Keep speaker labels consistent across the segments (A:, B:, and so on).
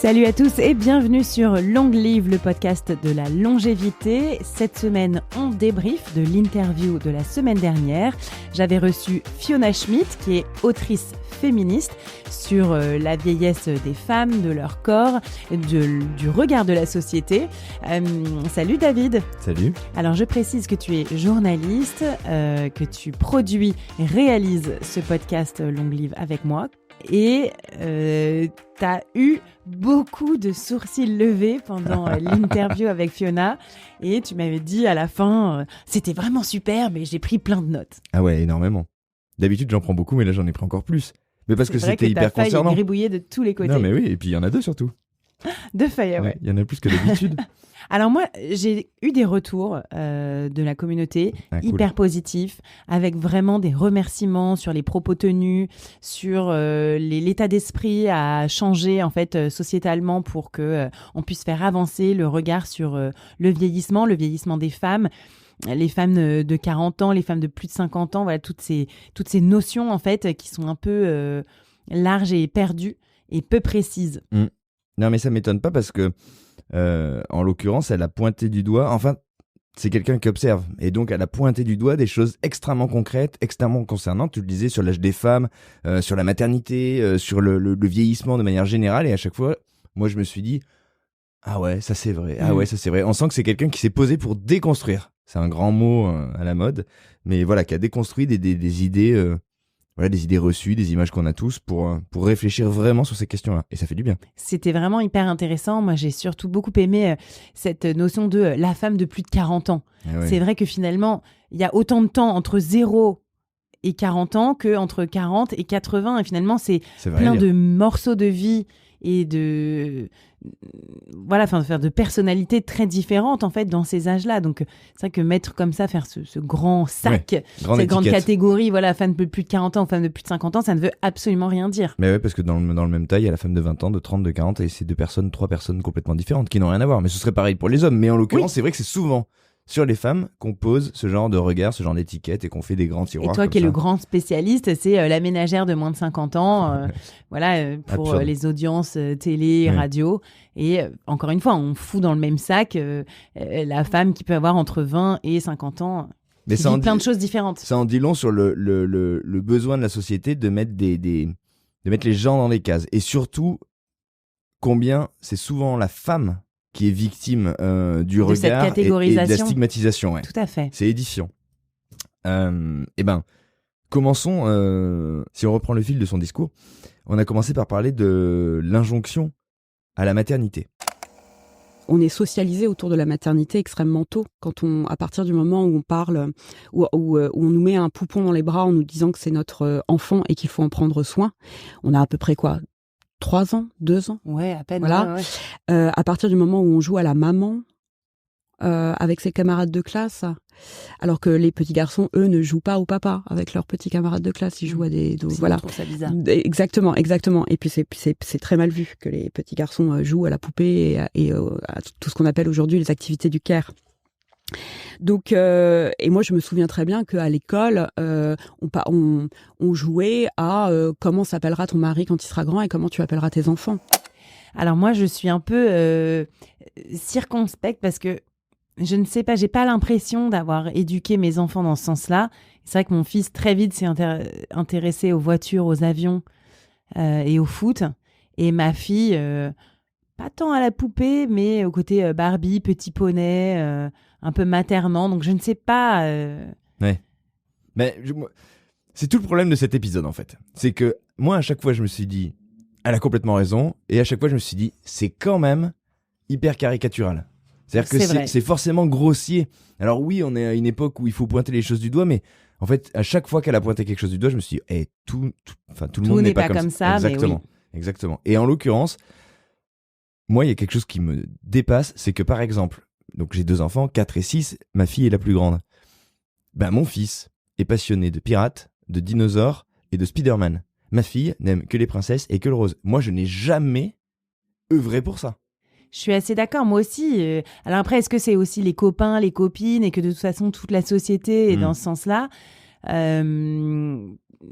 A: Salut à tous et bienvenue sur Long Live, le podcast de la longévité. Cette semaine, on débrief de l'interview de la semaine dernière. J'avais reçu Fiona Schmidt, qui est autrice féministe, sur la vieillesse des femmes, de leur corps, du regard de la société. Salut David.
B: Salut.
A: Alors je précise que tu es journaliste, que tu produis et réalises ce podcast Long Live avec moi. Et t'as eu beaucoup de sourcils levés pendant l'interview avec Fiona. Et tu m'avais dit à la fin, c'était vraiment super, mais j'ai pris plein de notes.
B: Ah ouais, énormément. D'habitude, j'en prends beaucoup, mais là, j'en ai pris encore plus. Mais parce que c'était hyper concernant.
A: Ta feuille est gribouillée de tous les côtés.
B: Non, mais oui, et puis il y en a deux surtout.
A: Deux feuilles, ouais.
B: Il y en a plus que d'habitude.
A: Alors moi, j'ai eu des retours de la communauté hyper positifs, avec vraiment des remerciements sur les propos tenus, sur l'état d'esprit à changer en fait sociétalement pour que on puisse faire avancer le regard sur le vieillissement des femmes. Les femmes de 40 ans, les femmes de plus de 50 ans, voilà toutes ces notions en fait qui sont un peu larges et perdues et peu précises.
B: Non, mais ça m'étonne pas parce que en l'occurrence, elle a pointé du doigt. Enfin, c'est quelqu'un qui observe et donc elle a pointé du doigt des choses extrêmement concrètes, extrêmement concernantes. Tu le disais sur l'âge des femmes, sur la maternité, sur le vieillissement de manière générale. Et à chaque fois, moi, je me suis dit ah ouais, ça c'est vrai. Ah ouais, ça c'est vrai. On sent que c'est quelqu'un qui s'est posé pour déconstruire. C'est un grand mot à la mode, mais voilà, qui a déconstruit des idées, voilà, des idées reçues, des images qu'on a tous pour réfléchir vraiment sur ces questions-là. Et ça fait du bien.
A: C'était vraiment hyper intéressant. Moi, j'ai surtout beaucoup aimé cette notion de la femme de plus de 40 ans. Ouais. C'est vrai que finalement, il y a autant de temps entre 0 et 40 ans qu'entre 40 et 80. Et finalement, c'est plein de morceaux de vie et de personnalités très différentes en fait dans ces âges-là. Donc c'est vrai que mettre comme ça, faire ce grand sac, cette grande catégorie, voilà, femme de plus de 40 ans ou femme de plus de 50 ans, ça ne veut absolument rien dire.
B: Mais ouais, parce que dans le même tas, il y a la femme de 20 ans, de 30, de 40 et c'est trois personnes complètement différentes qui n'ont rien à voir. Mais ce serait pareil pour les hommes. Mais en l'occurrence, c'est vrai que c'est souvent sur les femmes qu'on pose ce genre de regard, ce genre d'étiquette et qu'on fait des grands tiroirs.
A: Et toi qui es le grand spécialiste, c'est la ménagère de moins de 50 ans, pour les audiences télé, radio. Et encore une fois, on fout dans le même sac la femme qui peut avoir entre 20 et 50 ans. Mais ça dit plein de choses différentes.
B: Ça en dit long sur le besoin de la société de mettre de mettre les gens dans des cases. Et surtout, combien c'est souvent la femme qui est victime du regard et de la stigmatisation. Ouais.
A: Tout à fait.
B: C'est édifiant. Commençons, si on reprend le fil de son discours, on a commencé par parler de l'injonction à la maternité.
C: On est socialisé autour de la maternité extrêmement tôt. À partir du moment où on parle, où on nous met un poupon dans les bras en nous disant que c'est notre enfant et qu'il faut en prendre soin, on a à peu près 3 ans, 2 ans.
A: Ouais, à peine.
C: Voilà. Ouais. À partir du moment où on joue à la maman avec ses camarades de classe, alors que les petits garçons, eux, ne jouent pas au papa avec leurs petits camarades de classe, ils jouent à des...
A: Voilà. Je trouve ça bizarre.
C: Exactement. Et puis c'est très mal vu que les petits garçons jouent à la poupée et à tout ce qu'on appelle aujourd'hui les activités du care. Donc, et moi je me souviens très bien qu'à l'école, on jouait à comment s'appellera ton mari quand il sera grand et comment tu appelleras tes enfants.
A: Alors moi je suis un peu circonspecte parce que je ne sais pas, j'ai pas l'impression d'avoir éduqué mes enfants dans ce sens-là. C'est vrai que mon fils très vite s'est intéressé aux voitures, aux avions et au foot, et ma fille pas tant à la poupée, mais au côté Barbie, petit poney, un peu maternant. Donc je ne sais pas.
B: Ouais. Mais c'est tout le problème de cet épisode en fait. C'est que moi à chaque fois je me suis dit, elle a complètement raison, et à chaque fois je me suis dit, c'est quand même hyper caricatural. C'est-à-dire que c'est forcément grossier. Alors oui, on est à une époque où il faut pointer les choses du doigt, mais en fait, à chaque fois qu'elle a pointé quelque chose du doigt, je me suis dit, tout le monde n'est pas comme ça.
A: Exactement.
B: Mais oui. Exactement. Et en l'occurrence, moi, il y a quelque chose qui me dépasse, c'est que par exemple, donc j'ai 2 enfants, 4 et 6, ma fille est la plus grande. Mon fils est passionné de pirates, de dinosaures et de Spider-Man. Ma fille n'aime que les princesses et que le rose. Moi, je n'ai jamais œuvré pour ça.
A: Je suis assez d'accord, moi aussi. Alors après, est-ce que c'est aussi les copains, les copines et que de toute façon, toute la société est dans ce sens-là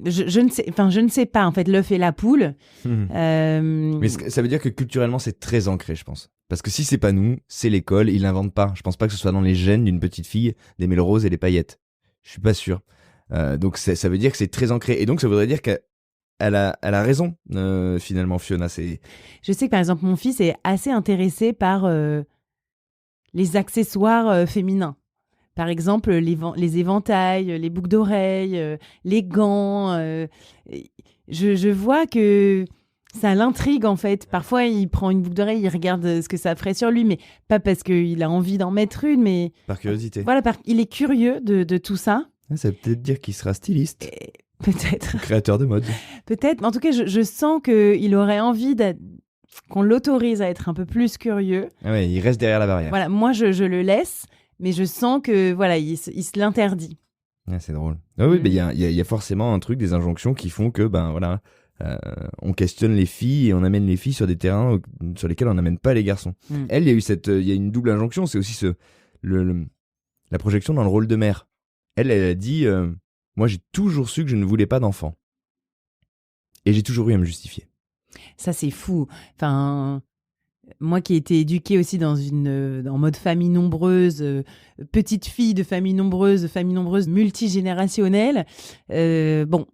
A: je ne sais pas, en fait, l'œuf et la poule.
B: Mais ça veut dire que culturellement, c'est très ancré, je pense. Parce que si c'est pas nous, c'est l'école, ils l'inventent pas. Je pense pas que ce soit dans les gènes d'une petite fille d'aimer le rose et les paillettes. Je suis pas sûr. Donc ça veut dire que c'est très ancré. Et donc ça voudrait dire qu'elle a raison, finalement, Fiona.
A: Je sais que par exemple, mon fils est assez intéressé par les accessoires féminins. Par exemple, les éventails, les boucles d'oreilles, les gants. Je vois que ça l'intrigue en fait. Parfois, il prend une boucle d'oreille, il regarde ce que ça ferait sur lui, mais pas parce qu'il a envie d'en mettre une, mais...
B: Par curiosité.
A: Voilà, il est curieux de tout ça.
B: Ça veut peut-être dire qu'il sera styliste.
A: Peut-être.
B: Créateur de mode.
A: Peut-être, mais en tout cas, je sens qu'il aurait envie qu'on l'autorise à être un peu plus curieux.
B: Ah ouais, il reste derrière la barrière.
A: Voilà, moi, je le laisse, mais je sens que voilà, il se l'interdit.
B: Ah, c'est drôle. Ah oui, il y a forcément un truc, des injonctions qui font que, voilà... on questionne les filles et on amène les filles sur des terrains sur lesquels on n'amène pas les garçons. Elle, il y a une double injonction, c'est aussi la projection dans le rôle de mère. Elle a dit moi j'ai toujours su que je ne voulais pas d'enfant et j'ai toujours eu à me justifier.
A: Ça c'est fou. Enfin, moi qui ai été éduquée aussi en mode famille nombreuse, petite fille de famille nombreuse multigénérationnelle, bon,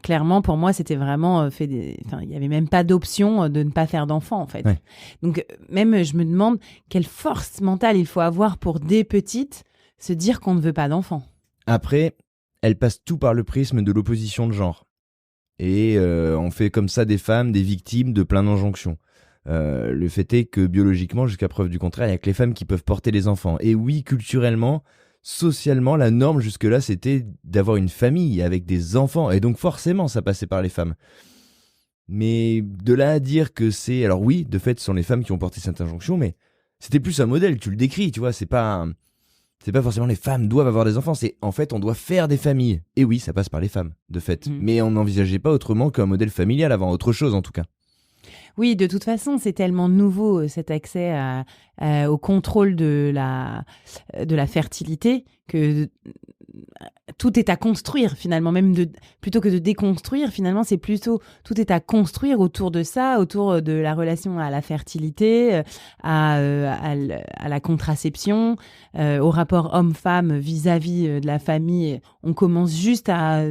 A: clairement pour moi c'était vraiment il y avait même pas d'option de ne pas faire d'enfant en fait. Ouais. Donc même je me demande quelle force mentale il faut avoir pour des petites se dire qu'on ne veut pas d'enfant.
B: Après, elle passe tout par le prisme de l'opposition de genre et on fait comme ça des femmes des victimes de plein d'injonctions. Le fait est que biologiquement, jusqu'à preuve du contraire, il n'y a que les femmes qui peuvent porter les enfants. Et oui, culturellement, socialement, la norme jusque-là, c'était d'avoir une famille avec des enfants. Et donc forcément, ça passait par les femmes. Mais de là à dire que c'est... Alors oui, de fait, ce sont les femmes qui ont porté cette injonction, mais c'était plus un modèle, tu le décris, tu vois, c'est pas forcément les femmes doivent avoir des enfants, c'est en fait, on doit faire des familles. Et oui, ça passe par les femmes, de fait. Mais on n'envisageait pas autrement qu'un modèle familial avant, autre chose en tout cas.
A: Oui, de toute façon, c'est tellement nouveau cet accès au contrôle de la fertilité que tout est à construire finalement, même plutôt que de déconstruire, finalement, c'est plutôt tout est à construire autour de ça, autour de la relation à la fertilité, à la contraception, au rapport homme-femme vis-à-vis de la famille. On commence juste à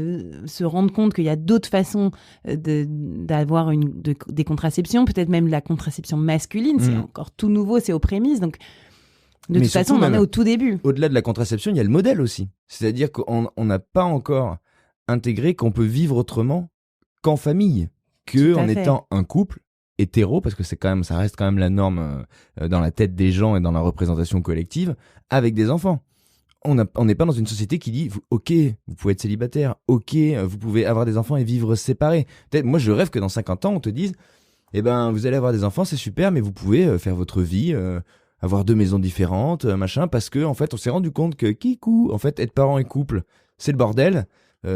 A: se rendre compte qu'il y a d'autres façons d'avoir des contraceptions, peut-être même la contraception masculine, c'est encore tout nouveau, c'est aux prémices, donc de toute façon, on en est au tout début.
B: Au-delà de la contraception, il y a le modèle aussi. C'est-à-dire qu'on n'a pas encore intégré qu'on peut vivre autrement qu'en famille, qu'en étant un couple hétéro, parce que ça reste quand même la norme dans la tête des gens et dans la représentation collective, avec des enfants. On n'est pas dans une société qui dit « Ok, vous pouvez être célibataire, ok, vous pouvez avoir des enfants et vivre séparés. » Peut-être, moi, je rêve que dans 50 ans, on te dise « Eh ben, vous allez avoir des enfants, c'est super, mais vous pouvez faire votre vie... avoir 2 maisons différentes, machin, parce que en fait, on s'est rendu compte que en fait, être parent et couple, c'est le bordel.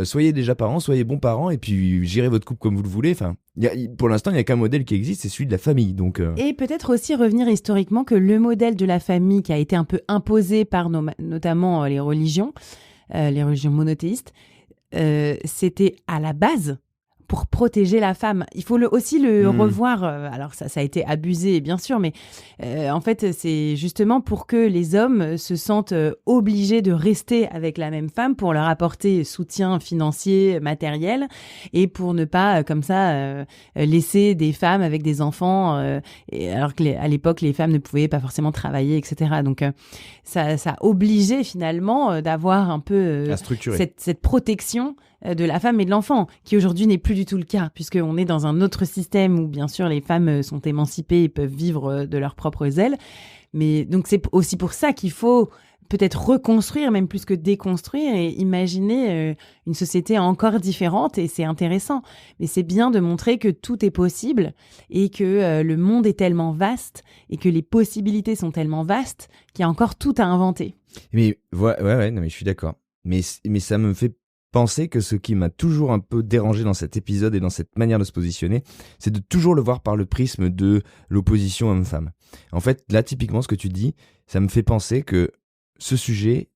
B: Soyez déjà parents, soyez bons parents, et puis gérez votre couple comme vous le voulez. Enfin, pour l'instant, il n'y a qu'un modèle qui existe, c'est celui de la famille. Donc,
A: Et peut-être aussi revenir historiquement que le modèle de la famille qui a été un peu imposé par notamment les religions monothéistes, c'était à la base pour protéger la femme. Il faut aussi le revoir. Alors ça a été abusé, bien sûr, mais en fait, c'est justement pour que les hommes se sentent obligés de rester avec la même femme pour leur apporter soutien financier, matériel, et pour ne pas, comme ça, laisser des femmes avec des enfants, alors qu'à l'époque, les femmes ne pouvaient pas forcément travailler, etc. Donc, ça obligeait finalement d'avoir un peu cette protection de la femme et de l'enfant, qui aujourd'hui n'est plus du tout le cas, puisqu'on est dans un autre système où bien sûr les femmes sont émancipées et peuvent vivre de leurs propres ailes. Mais donc c'est aussi pour ça qu'il faut peut-être reconstruire, même plus que déconstruire, et imaginer une société encore différente, et c'est intéressant. Mais c'est bien de montrer que tout est possible, et que le monde est tellement vaste, et que les possibilités sont tellement vastes, qu'il y a encore tout à inventer.
B: Mais ouais, non, mais je suis d'accord. Mais ça me fait penser que ce qui m'a toujours un peu dérangé dans cet épisode et dans cette manière de se positionner, c'est de toujours le voir par le prisme de l'opposition homme-femme. En fait, là, typiquement, ce que tu dis, ça me fait penser que ce sujet,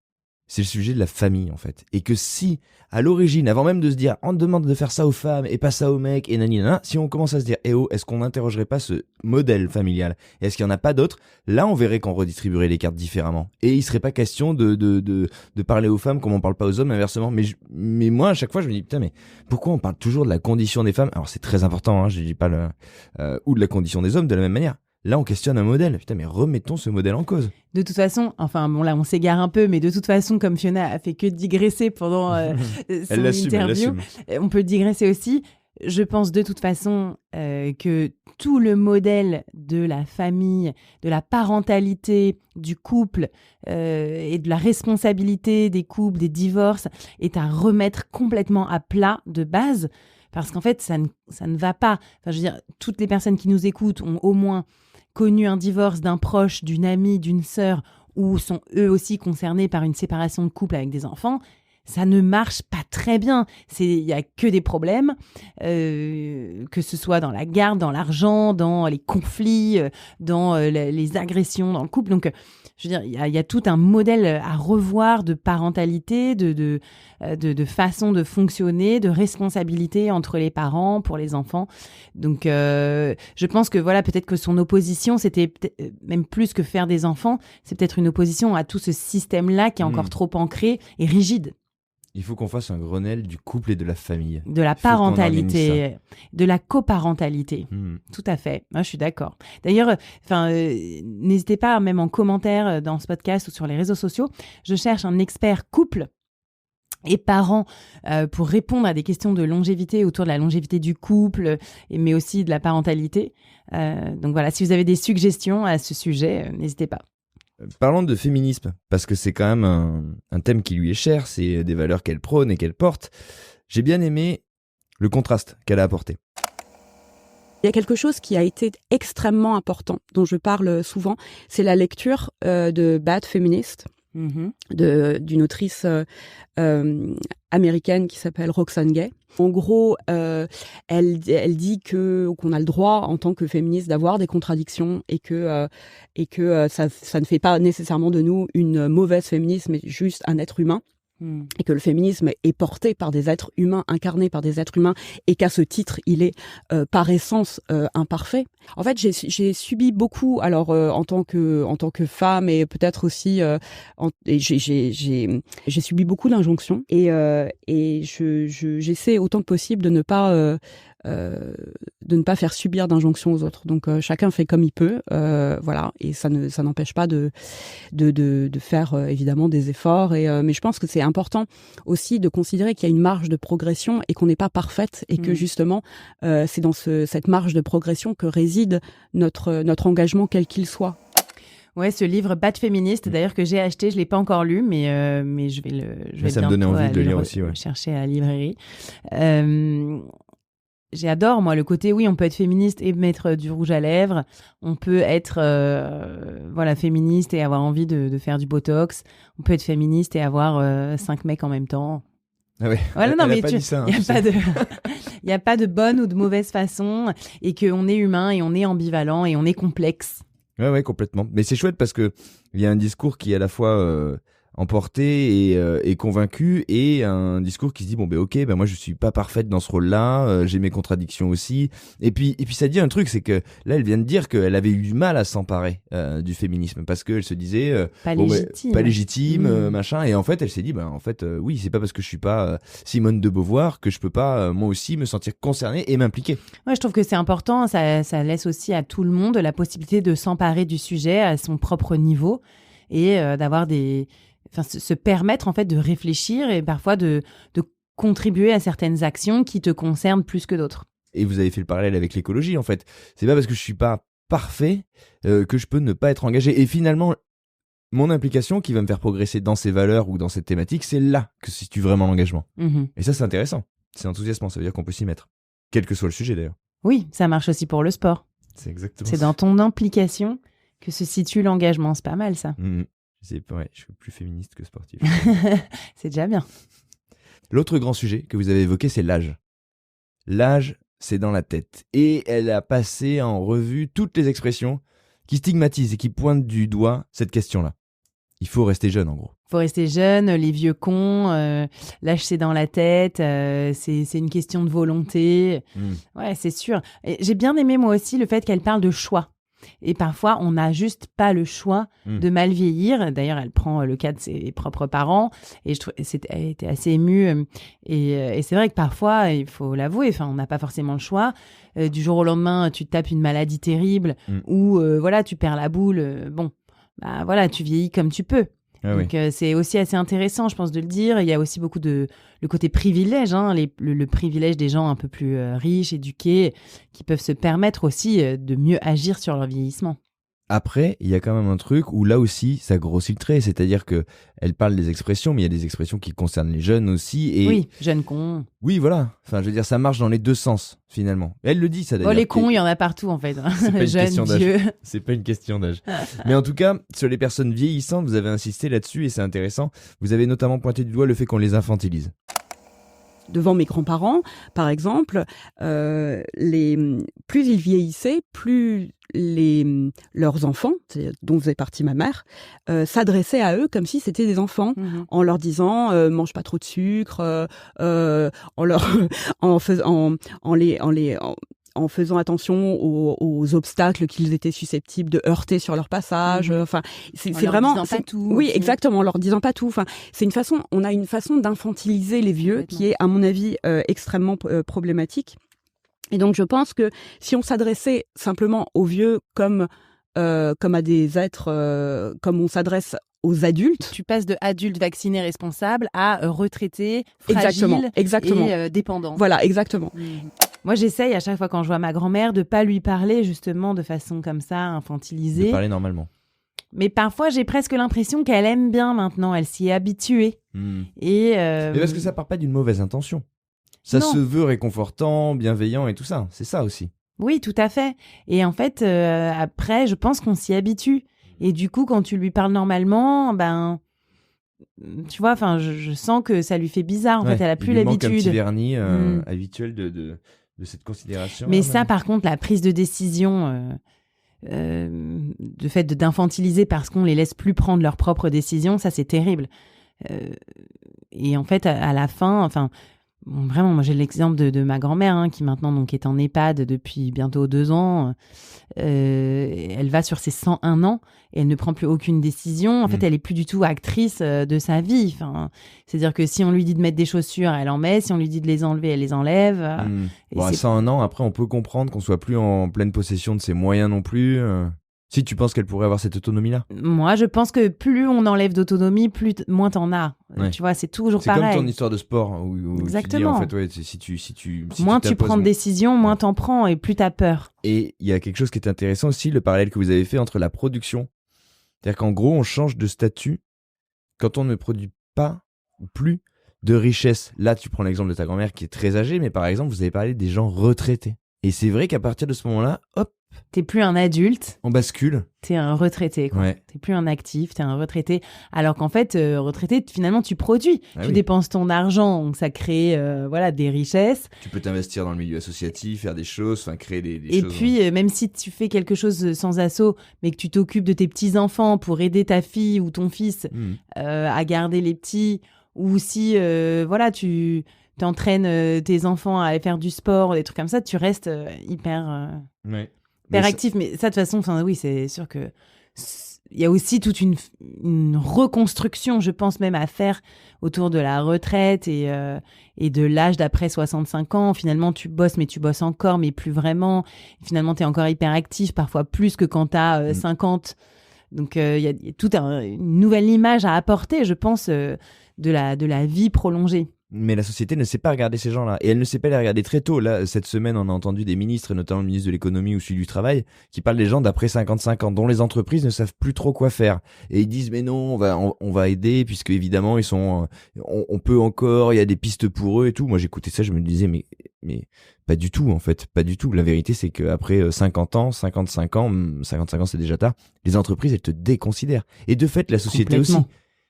B: c'est le sujet de la famille en fait. Et que si, à l'origine, avant même de se dire on demande de faire ça aux femmes et pas ça aux mecs et nanana, si on commence à se dire est-ce qu'on n'interrogerait pas ce modèle familial? Est-ce qu'il n'y en a pas d'autres? Là, on verrait qu'on redistribuerait les cartes différemment. Et il serait pas question de parler aux femmes comme on parle pas aux hommes, inversement. Mais moi, à chaque fois, je me dis putain, mais pourquoi on parle toujours de la condition des femmes? Alors c'est très important, hein, je dis pas ou de la condition des hommes de la même manière. Là, on questionne un modèle. Putain, mais remettons ce modèle en cause.
A: De toute façon, enfin bon là, on s'égare un peu, mais de toute façon, comme Fiona a fait que digresser pendant son interview, on peut digresser aussi. Je pense de toute façon que tout le modèle de la famille, de la parentalité, du couple et de la responsabilité des couples, des divorces, est à remettre complètement à plat de base. Parce qu'en fait, ça ne va pas. Enfin, je veux dire, toutes les personnes qui nous écoutent ont au moins connu un divorce d'un proche, d'une amie, d'une sœur, ou sont eux aussi concernés par une séparation de couple avec des enfants. Ça ne marche pas très bien. Il n'y a que des problèmes, que ce soit dans la garde, dans l'argent, dans les conflits, dans les agressions dans le couple. Donc, je veux dire, il y a tout un modèle à revoir de parentalité, de façon de fonctionner, de responsabilité entre les parents pour les enfants. Donc, je pense que voilà, peut-être que son opposition, c'était même plus que faire des enfants, c'est peut-être une opposition à tout ce système-là qui est encore trop ancré et rigide.
B: Il faut qu'on fasse un Grenelle du couple et de la famille.
A: De la parentalité, de la coparentalité. Tout à fait. Moi, je suis d'accord. D'ailleurs, n'hésitez pas, même en commentaire dans ce podcast ou sur les réseaux sociaux, je cherche un expert couple et parents pour répondre à des questions de longévité autour de la longévité du couple, mais aussi de la parentalité. Donc voilà, si vous avez des suggestions à ce sujet, n'hésitez pas.
B: Parlons de féminisme, parce que c'est quand même un thème qui lui est cher, c'est des valeurs qu'elle prône et qu'elle porte. J'ai bien aimé le contraste qu'elle a apporté.
C: Il y a quelque chose qui a été extrêmement important, dont je parle souvent, c'est la lecture de Bad Feminist, d'une autrice américaine qui s'appelle Roxane Gay. En gros, elle dit qu'on a le droit en tant que féministe d'avoir des contradictions et que ça ne fait pas nécessairement de nous une mauvaise féministe, mais juste un être humain. Et que le féminisme est porté par des êtres humains, incarné par des êtres humains, et qu'à ce titre, il est par essence imparfait. En fait, j'ai subi beaucoup, alors en tant que femme, et peut-être aussi, j'ai subi beaucoup d'injonctions, et j'essaie autant que possible de ne pas faire subir d'injonctions aux autres. Donc chacun fait comme il peut, voilà, et ça n'empêche pas de faire évidemment des efforts. Mais je pense que c'est important aussi de considérer qu'il y a une marge de progression et qu'on n'est pas parfaite et que justement c'est dans cette marge de progression que réside notre engagement quel qu'il soit.
A: Ouais, ce livre Bad Feminist, d'ailleurs que j'ai acheté, je l'ai pas encore lu, mais je vais
B: ça me donnait envie de le lire aussi, ouais.
A: Chercher à la librairie. J'adore, moi, le côté, oui, on peut être féministe et mettre du rouge à lèvres. On peut être féministe et avoir envie de faire du botox. On peut être féministe et avoir 5 mecs en même temps.
B: Ah ouais.
A: Voilà, non, mais il
B: n'y
A: a pas de bonne ou de mauvaise façon et qu'on est humain et on est ambivalent et on est complexe.
B: Ouais, complètement. Mais c'est chouette parce que il y a un discours qui est à la fois emporté et convaincu, et un discours qui se dit moi je suis pas parfaite dans ce rôle-là, j'ai mes contradictions aussi. Et puis ça dit un truc, c'est que là elle vient de dire qu'elle avait eu du mal à s'emparer du féminisme parce qu'elle se disait pas légitime, machin. Et en fait elle s'est dit oui, c'est pas parce que je suis pas Simone de Beauvoir que je peux pas moi aussi me sentir concernée et m'impliquer.
A: Ouais, je trouve que c'est important, ça laisse aussi à tout le monde la possibilité de s'emparer du sujet à son propre niveau et d'avoir se permettre en fait de réfléchir et parfois de contribuer à certaines actions qui te concernent plus que d'autres.
B: Et vous avez fait le parallèle avec l'écologie en fait. C'est pas parce que je suis pas parfait que je peux ne pas être engagé. Et finalement, mon implication qui va me faire progresser dans ces valeurs ou dans cette thématique, c'est là que se situe vraiment l'engagement. Et ça, c'est intéressant. C'est enthousiasmant, ça veut dire qu'on peut s'y mettre. Quel que soit le sujet d'ailleurs.
A: Oui, ça marche aussi pour le sport.
B: C'est exactement
A: ça. C'est dans ton implication que se situe l'engagement. C'est pas mal ça.
B: Je suis plus féministe que sportif.
A: C'est déjà bien.
B: L'autre grand sujet que vous avez évoqué, c'est l'âge. L'âge, c'est dans la tête. Et elle a passé en revue toutes les expressions qui stigmatisent et qui pointent du doigt cette question-là. Il faut rester jeune, en gros.
A: faut rester jeune, les vieux cons, lâche c'est dans la tête, c'est une question de volonté. Ouais, c'est sûr. Et j'ai bien aimé moi aussi le fait qu'elle parle de choix. Et parfois, on n'a juste pas le choix de mal vieillir. D'ailleurs, elle prend le cas de ses propres parents. Et elle était assez émue. Et c'est vrai que parfois, il faut l'avouer, on n'a pas forcément le choix. Du jour au lendemain, tu te tapes une maladie terrible ou voilà, tu perds la boule. Bon, bah voilà, tu vieillis comme tu peux.
B: Ah
A: donc c'est aussi assez intéressant, je pense, de le dire. Il y a aussi beaucoup le côté privilège, le privilège des gens un peu plus riches, éduqués, qui peuvent se permettre aussi de mieux agir sur leur vieillissement.
B: Après, il y a quand même un truc où là aussi, ça grossit le trait. C'est-à-dire qu'elle parle des expressions, mais il y a des expressions qui concernent les jeunes aussi. Et...
A: Oui, jeune con.
B: Oui, voilà. Enfin, je veux dire, ça marche dans les deux sens, finalement. Et elle le dit, ça d'ailleurs.
A: Oh, les cons, il y en a partout, en fait.
B: C'est pas une
A: Jeunes,
B: question
A: vieux.
B: d'âge. C'est pas une question d'âge. Mais en tout cas, sur les personnes vieillissantes, vous avez insisté là-dessus et c'est intéressant. Vous avez notamment pointé du doigt le fait qu'on les infantilise.
C: Devant mes grands-parents, par exemple, plus ils vieillissaient, plus leurs enfants, dont faisait partie ma mère, s'adressaient à eux comme si c'était des enfants, en leur disant mange pas trop de sucre, en faisant attention aux obstacles qu'ils étaient susceptibles de heurter sur leur passage. Enfin, c'est vraiment.
A: Leur disant pas tout.
C: Oui, exactement. En leur disant pas tout. Enfin, on a une façon d'infantiliser les vieux qui est, à mon avis, extrêmement problématique. Et donc, je pense que si on s'adressait simplement aux vieux comme à des êtres, comme on s'adresse aux adultes.
A: Tu passes de adulte vacciné responsable à retraité, fragile
C: exactement.
A: et dépendant.
C: Voilà, exactement.
A: Moi, j'essaye à chaque fois quand je vois ma grand-mère de pas lui parler justement de façon comme ça, infantilisée.
B: De parler normalement.
A: Mais parfois, j'ai presque l'impression qu'elle aime bien maintenant. Elle s'y est habituée. Et
B: Mais parce que ça part pas d'une mauvaise intention. Ça se veut réconfortant, bienveillant et tout ça. C'est ça aussi.
A: Oui, tout à fait. Et en fait, après, je pense qu'on s'y habitue. Et du coup, quand tu lui parles normalement, tu vois, je sens que ça lui fait bizarre. En fait, elle a plus l'habitude.
B: Il manque un petit vernis habituel de cette considération.
A: Mais ça, par contre, la prise de décision, de fait d'infantiliser parce qu'on les laisse plus prendre leurs propres décisions, ça, c'est terrible. Et en fait, à la fin, vraiment, moi j'ai l'exemple de ma grand-mère qui maintenant donc est en EHPAD depuis bientôt 2 ans. Elle va sur ses 101 ans et elle ne prend plus aucune décision. En fait, elle est plus du tout actrice de sa vie. C'est-à-dire que si on lui dit de mettre des chaussures, elle en met. Si on lui dit de les enlever, elle les enlève.
B: Bon, à 101 ans, après, on peut comprendre qu'on soit plus en pleine possession de ses moyens non plus. Si tu penses qu'elle pourrait avoir cette autonomie-là.
A: Moi, je pense que plus on enlève d'autonomie, moins t'en as. Ouais. Tu vois, c'est toujours pareil.
B: C'est comme ton histoire de sport où
A: exactement.
B: Tu dis, en fait, si
A: moins tu prends de décisions, moins t'en prends et plus t'as peur.
B: Et il y a quelque chose qui est intéressant aussi, le parallèle que vous avez fait entre la production. C'est-à-dire qu'en gros, on change de statut quand on ne produit pas ou plus de richesse. Là, tu prends l'exemple de ta grand-mère qui est très âgée, mais par exemple, vous avez parlé des gens retraités. Et c'est vrai qu'à partir de ce moment-là, hop,
A: t'es plus un adulte.
B: On bascule.
A: T'es un retraité, quoi.
B: Ouais.
A: T'es plus un actif, t'es un retraité. Alors qu'en fait, retraité, finalement, tu produis. Tu dépenses ton argent, donc ça crée des richesses.
B: Tu peux t'investir dans le milieu associatif, faire des choses, créer des
A: choses. Et
B: choses.
A: puis, même si tu fais quelque chose sans asso, mais que tu t'occupes de tes petits-enfants pour aider ta fille ou ton fils à garder les petits, ou si, tu t'entraînes tes enfants à aller faire du sport, des trucs comme ça, tu restes hyper actif. Mais ça, de toute façon, oui, c'est sûr que il y a aussi toute une reconstruction, je pense même, à faire autour de la retraite et de l'âge d'après 65 ans. Finalement, tu bosses, mais tu bosses encore, mais plus vraiment. Finalement, tu es encore hyper actif, parfois plus que quand tu as 50. Donc, il y a toute une nouvelle image à apporter, je pense, de la vie prolongée.
B: Mais la société ne sait pas regarder ces gens-là. Et elle ne sait pas les regarder très tôt. Là, cette semaine, on a entendu des ministres, et notamment le ministre de l'économie ou celui du travail, qui parlent des gens d'après 55 ans, dont les entreprises ne savent plus trop quoi faire. Et ils disent, mais non, on va aider, puisque évidemment, on peut encore, il y a des pistes pour eux et tout. Moi, j'écoutais ça, je me disais, mais pas du tout, en fait. Pas du tout. La vérité, c'est qu'après 50 ans, 55 ans, c'est déjà tard, les entreprises, elles te déconsidèrent. Et de fait, la société aussi.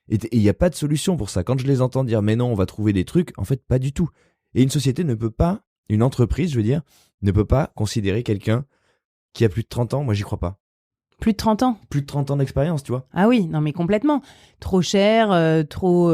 B: Et il n'y a pas de solution pour ça. Quand je les entends dire « mais non, on va trouver des trucs », en fait, pas du tout. Et une société ne peut pas, une entreprise, je veux dire, ne peut pas considérer quelqu'un qui a plus de 30 ans. Moi, j'y crois pas.
A: Plus de 30 ans.
B: Plus de 30 ans d'expérience, tu vois.
A: Ah oui, non mais complètement. Trop cher, trop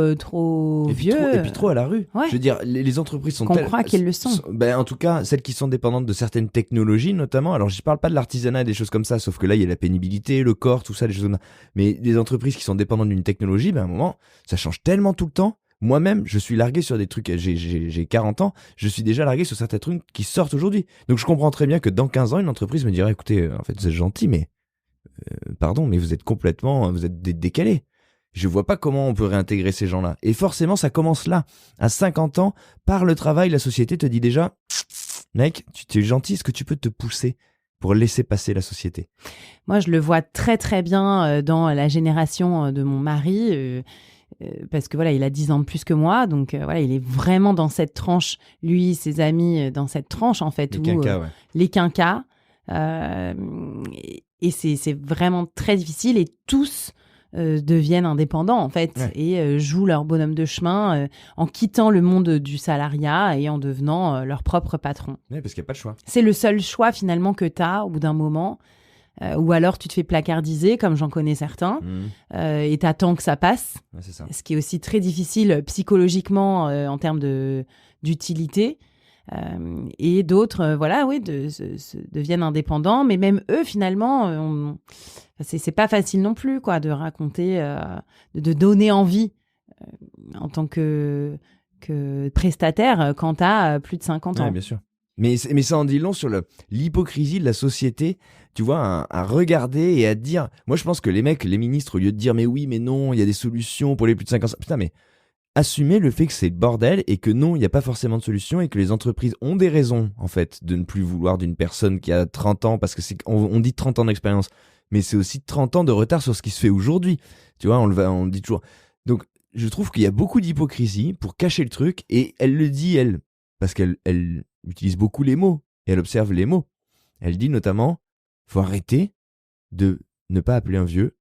A: vieux.
B: Et puis trop à la rue.
A: Ouais.
B: Je veux dire, les entreprises sont
A: qu'on croit qu'elles le sont.
B: En tout cas, celles qui sont dépendantes de certaines technologies, notamment. Alors, je parle pas de l'artisanat et des choses comme ça, sauf que là, il y a la pénibilité, le corps, tout ça, des choses comme ça. Mais des entreprises qui sont dépendantes d'une technologie, à un moment, ça change tellement tout le temps. Moi-même, je suis largué sur des trucs, j'ai 40 ans, je suis déjà largué sur certains trucs qui sortent aujourd'hui. Donc, je comprends très bien que dans 15 ans, une entreprise me dirait, écoutez, en fait, vous êtes gentil, mais pardon, mais vous êtes décalé. Je vois pas comment on peut réintégrer ces gens-là. Et forcément, ça commence là. À 50 ans, par le travail, la société te dit déjà, mec, tu es gentil, est-ce que tu peux te pousser pour laisser passer la société?
A: Moi, je le vois très très bien dans la génération de mon mari, parce que voilà, il a 10 ans de plus que moi, donc voilà, il est vraiment dans cette tranche, lui, ses amis, dans cette tranche en fait, les quinquas. Et c'est vraiment très difficile et tous deviennent indépendants en fait et jouent leur bonhomme de chemin en quittant le monde du salariat et en devenant leur propre patron.
B: Oui, parce qu'il n'y a pas de choix.
A: C'est le seul choix finalement que tu as au bout d'un moment. Ou alors tu te fais placardiser, comme j'en connais certains, et t'attends que ça passe.
B: Ouais, c'est ça.
A: Ce qui est aussi très difficile psychologiquement en termes d'utilité. Et d'autres, deviennent indépendants, mais même eux, finalement, c'est pas facile non plus, quoi, de raconter, de donner envie en tant que prestataire quand t'as plus de 50 ans.
B: Ouais, bien sûr. Mais ça en dit long sur l'hypocrisie de la société, tu vois, à regarder et à dire... Moi, je pense que les mecs, les ministres, au lieu de dire « mais oui, mais non, il y a des solutions pour les plus de 50 ans », putain, mais assumer le fait que c'est le bordel et que non, il n'y a pas forcément de solution et que les entreprises ont des raisons, en fait, de ne plus vouloir d'une personne qui a 30 ans, parce que on dit 30 ans d'expérience, mais c'est aussi 30 ans de retard sur ce qui se fait aujourd'hui. Tu vois, on le dit toujours. Donc, je trouve qu'il y a beaucoup d'hypocrisie pour cacher le truc, et elle le dit, elle, parce qu'elle utilise beaucoup les mots, et elle observe les mots. Elle dit notamment, faut arrêter de ne pas appeler un vieux.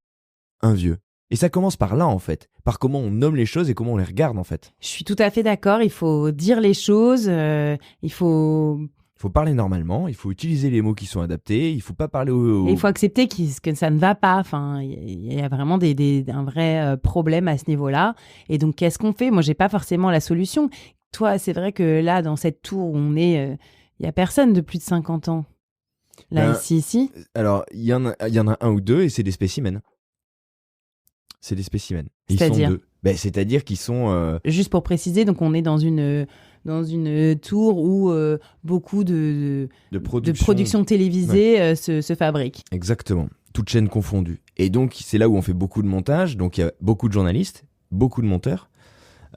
B: Et ça commence par là, en fait, par comment on nomme les choses et comment on les regarde, en fait.
A: Je suis tout à fait d'accord, il faut dire les choses, il faut
B: parler normalement, il faut utiliser les mots qui sont adaptés, il faut pas parler
A: Et il faut accepter que ça ne va pas, enfin, il y a vraiment un vrai problème à ce niveau-là. Et donc, qu'est-ce qu'on fait ? Moi, j'ai pas forcément la solution. Toi, c'est vrai que là, dans cette tour où on est, il y a personne de plus de 50 ans. Là, ici.
B: Alors, il y en a un ou deux, et c'est des spécimens. C'est des spécimens.
A: C'est-à-dire ?
B: Ils sont deux. C'est-à-dire qu'ils sont...
A: Juste pour préciser, donc on est dans une tour où beaucoup de production télévisée se fabriquent.
B: Exactement, toutes chaînes confondues. Et donc, c'est là où on fait beaucoup de montage. Donc, il y a beaucoup de journalistes, beaucoup de monteurs.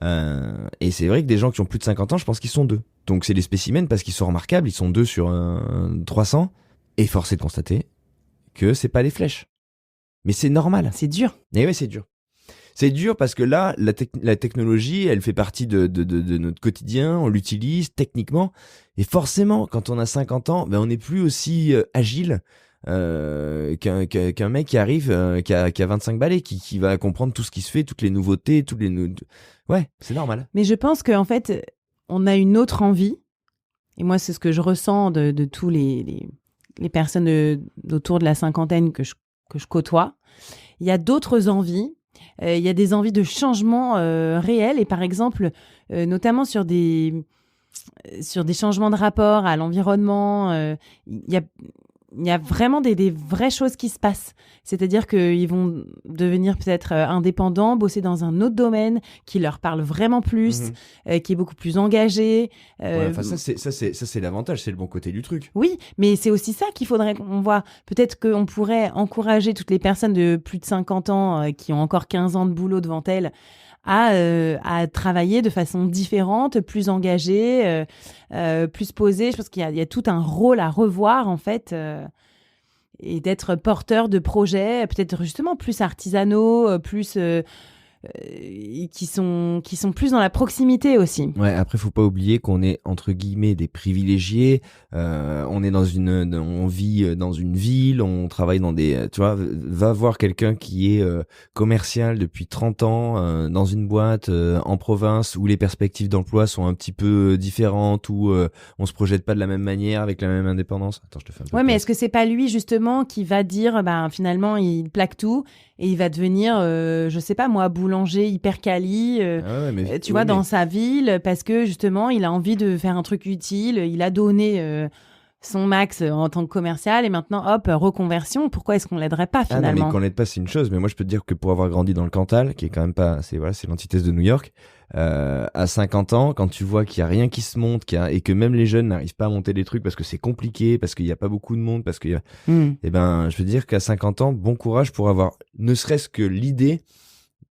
B: Et c'est vrai que des gens qui ont plus de 50 ans, je pense qu'ils sont deux. Donc, c'est des spécimens parce qu'ils sont remarquables. Ils sont 2 sur 300. Et force est de constater que c'est pas des flèches. Mais c'est normal.
A: C'est dur.
B: Et oui, c'est dur. C'est dur parce que là, la technologie, elle fait partie de notre quotidien, on l'utilise techniquement. Et forcément, quand on a 50 ans, on n'est plus aussi agile qu'un mec qui arrive, qui a 25 balais, qui va comprendre tout ce qui se fait, toutes les nouveautés, Ouais, c'est normal.
A: Mais je pense qu'en fait, on a une autre envie. Et moi, c'est ce que je ressens de tous les personnes autour de la cinquantaine que je côtoie. Il y a d'autres envies. Il y a des envies de changement réels et par exemple, notamment sur des changements de rapport à l'environnement, il y a vraiment des vraies choses qui se passent. C'est-à-dire qu'ils vont devenir peut-être indépendants, bosser dans un autre domaine qui leur parle vraiment plus, qui est beaucoup plus engagé.
B: Ça c'est l'avantage, c'est le bon côté du truc.
A: Oui, mais c'est aussi ça qu'il faudrait qu'on voit. Peut-être qu'on pourrait encourager toutes les personnes de plus de 50 ans qui ont encore 15 ans de boulot devant elles à travailler de façon différente, plus engagée, plus posée. Je pense qu'il y a tout un rôle à revoir, en fait, et d'être porteur de projets, peut-être justement plus artisanaux, plus qui sont plus dans la proximité aussi.
B: Ouais, après faut pas oublier qu'on est entre guillemets des privilégiés, on est on vit dans une ville, on travaille dans des, tu vois, va voir quelqu'un qui est commercial depuis 30 ans dans une boîte en province où les perspectives d'emploi sont un petit peu différentes, où on se projette pas de la même manière avec la même indépendance. Attends, je te fais un peu.
A: Ouais, mais est-ce que c'est pas lui justement qui va dire, finalement il plaque tout et il va devenir, je sais pas moi, boulanger hyper quali, tu vois, dans sa ville, parce que justement il a envie de faire un truc utile, il a donné son max en tant que commercial et maintenant hop, reconversion. Pourquoi est-ce qu'on l'aiderait pas finalement?
B: Ah non, mais qu'on l'aide pas, c'est une chose, mais moi je peux te dire que pour avoir grandi dans le Cantal, qui est quand même pas, c'est l'antithèse de New York, à 50 ans, quand tu vois qu'il y a rien qui se monte, et que même les jeunes n'arrivent pas à monter des trucs parce que c'est compliqué, parce qu'il y a pas beaucoup de monde, parce qu'il y a, je veux dire qu'à 50 ans, bon courage pour avoir ne serait-ce que l'idée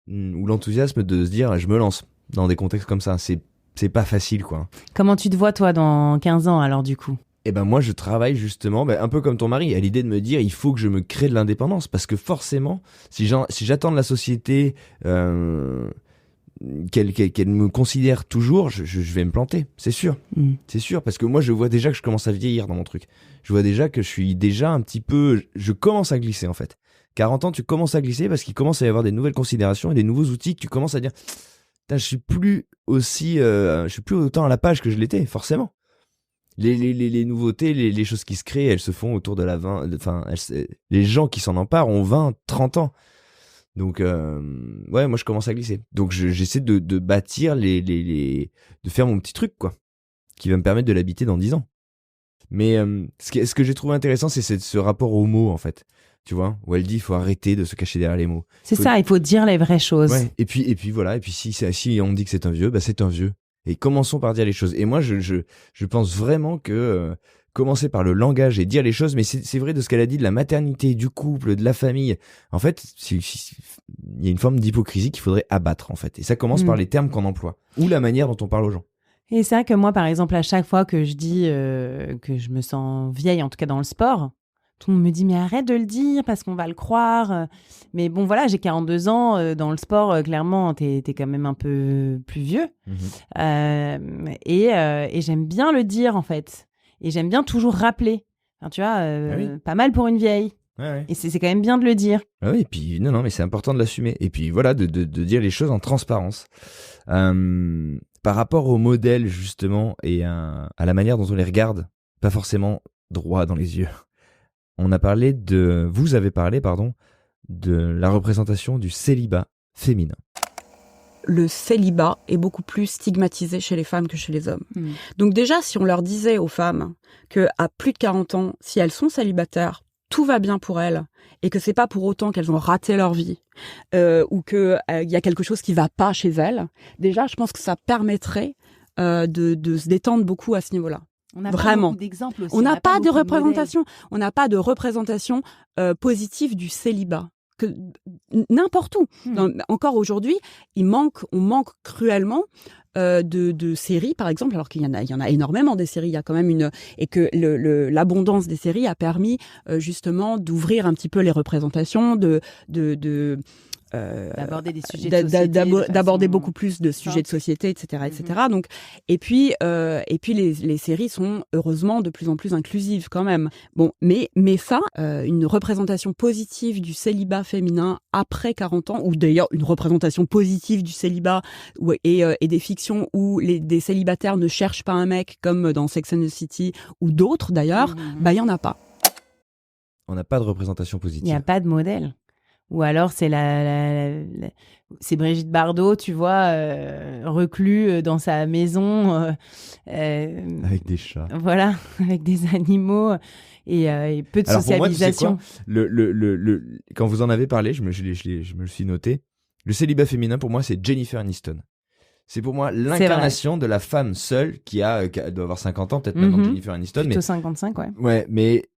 B: ou l'enthousiasme de se dire je me lance dans des contextes comme ça. C'est pas facile, quoi.
A: Comment tu te vois toi dans 15 ans alors du coup?
B: Moi je travaille justement un peu comme ton mari à l'idée de me dire il faut que je me crée de l'indépendance, parce que forcément si j'attends de la société qu'elle me considère toujours, je vais me planter, c'est sûr. C'est sûr, parce que moi je vois déjà que je commence à vieillir dans mon truc. Je vois déjà que je suis déjà un petit peu, je commence à glisser en fait. 40 ans tu commences à glisser parce qu'il commence à y avoir des nouvelles considérations et des nouveaux outils que tu commences à dire je suis plus autant à la page que je l'étais, forcément. Les nouveautés, les choses qui se créent, elles se font autour de les gens qui s'en emparent ont 20, 30 ans. Donc, moi, je commence à glisser. Donc, j'essaie de bâtir de faire mon petit truc, quoi, qui va me permettre de l'habiter dans 10 ans. Mais ce que j'ai trouvé intéressant, c'est ce rapport aux mots, en fait. Tu vois, où elle dit, il faut arrêter de se cacher derrière les mots.
A: Il faut dire les vraies choses.
B: Ouais. Et puis voilà. Et puis si on dit que c'est un vieux, c'est un vieux. Et commençons par dire les choses. Et moi, je pense vraiment que commencer par le langage et dire les choses, mais c'est vrai de ce qu'elle a dit de la maternité, du couple, de la famille. En fait, il y a une forme d'hypocrisie qu'il faudrait abattre, en fait. Et ça commence par les termes qu'on emploie ou la manière dont on parle aux gens.
A: Et c'est vrai que moi, par exemple, à chaque fois que je dis que je me sens vieille, en tout cas dans le sport, tout le monde me dit, mais arrête de le dire parce qu'on va le croire. Mais bon, voilà, j'ai 42 ans. Dans le sport, clairement, t'es quand même un peu plus vieux. Et j'aime bien le dire, en fait. Et j'aime bien toujours rappeler. Enfin, tu vois, pas mal pour une vieille.
B: Ouais.
A: Et c'est quand même bien de le dire.
B: Ah oui, et puis, non, mais c'est important de l'assumer. Et puis, voilà, de dire les choses en transparence. Par rapport au modèle, justement, et à la manière dont on les regarde, pas forcément droit dans les yeux. Vous avez parlé, de la représentation du célibat féminin.
C: Le célibat est beaucoup plus stigmatisé chez les femmes que chez les hommes. Donc déjà, si on leur disait aux femmes qu'à plus de 40 ans, si elles sont célibataires, tout va bien pour elles, et que c'est pas pour autant qu'elles ont raté leur vie, ou qu'il y a quelque chose qui va pas chez elles, déjà, je pense que ça permettrait de se détendre beaucoup à ce niveau-là.
A: On n'a
C: Vraiment.
A: pas beaucoup d'exemples aussi.
C: On n'a pas de représentation. On n'a pas de représentation positive du célibat. N'importe où. Encore aujourd'hui, on manque cruellement de séries, par exemple, alors qu'il y en a énormément des séries. Il y a quand même et que l'abondance des séries a permis justement d'ouvrir un petit peu les représentations,
A: d'aborder des sujets de société,
C: d'aborder beaucoup plus de sujets de société, etc., etc. Donc, et puis les séries sont heureusement de plus en plus inclusives quand même. Bon, mais ça, une représentation positive du célibat féminin après 40 ans, ou d'ailleurs une représentation positive du célibat et des fictions où des célibataires ne cherchent pas un mec comme dans Sex and the City ou d'autres d'ailleurs, il y en a pas.
B: On n'a pas de représentation positive.
A: Il n'y a pas de modèle. Ou alors c'est c'est Brigitte Bardot, tu vois, reclus dans sa maison.
B: Avec des chats.
A: Voilà, avec des animaux et peu de socialisation.
B: Moi, tu sais quoi, quand vous en avez parlé, je me le suis noté. Le célibat féminin, pour moi, c'est Jennifer Aniston. C'est pour moi l'incarnation de la femme seule qui doit avoir 50 ans, peut-être maintenant Jennifer Aniston.
A: Plutôt 55, ouais.
B: Ouais, mais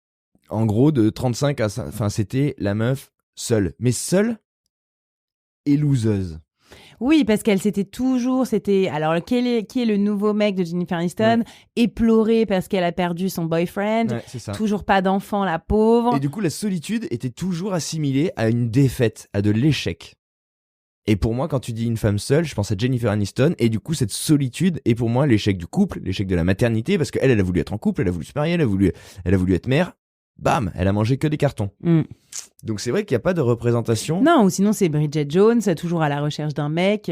B: en gros, de 35 à... Enfin, c'était la meuf seule. Mais seule et loseuse.
A: Oui, parce qu'elle alors qui est le nouveau mec de Jennifer Aniston, éploré parce qu'elle a perdu son boyfriend,
B: c'est ça.
A: Toujours pas d'enfant, la pauvre.
B: Et du coup, la solitude était toujours assimilée à une défaite, à de l'échec. Et pour moi, quand tu dis une femme seule, je pense à Jennifer Aniston, et du coup, cette solitude est pour moi l'échec du couple, l'échec de la maternité, parce qu'elle, elle a voulu être en couple, elle a voulu se marier, elle a voulu être mère. Bam, elle a mangé que des cartons. Donc c'est vrai qu'il n'y a pas de représentation.
A: Non, ou sinon c'est Bridget Jones, toujours à la recherche d'un mec.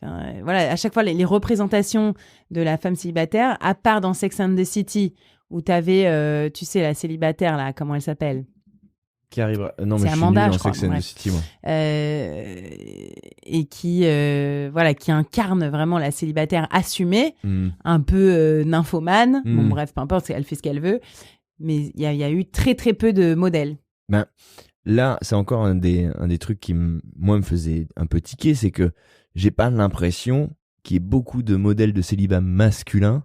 A: Voilà, à chaque fois, les représentations de la femme célibataire, à part dans Sex and the City, où tu avais, tu sais, la célibataire, là, comment elle s'appelle ?
B: Qui arrivera. Non, mais
A: c'est
B: je suis
A: Amanda,
B: nul
A: je
B: en
A: crois.
B: Sex and the City, moi.
A: Et qui incarne vraiment la célibataire assumée, un peu nymphomane. Bon, bref, peu importe, elle fait ce qu'elle veut. Mais il y a eu très, très peu de modèles.
B: Ben, là, c'est encore un des trucs qui, moi, me faisait un peu tiquer, c'est que j'ai pas l'impression qu'il y ait beaucoup de modèles de célibat masculin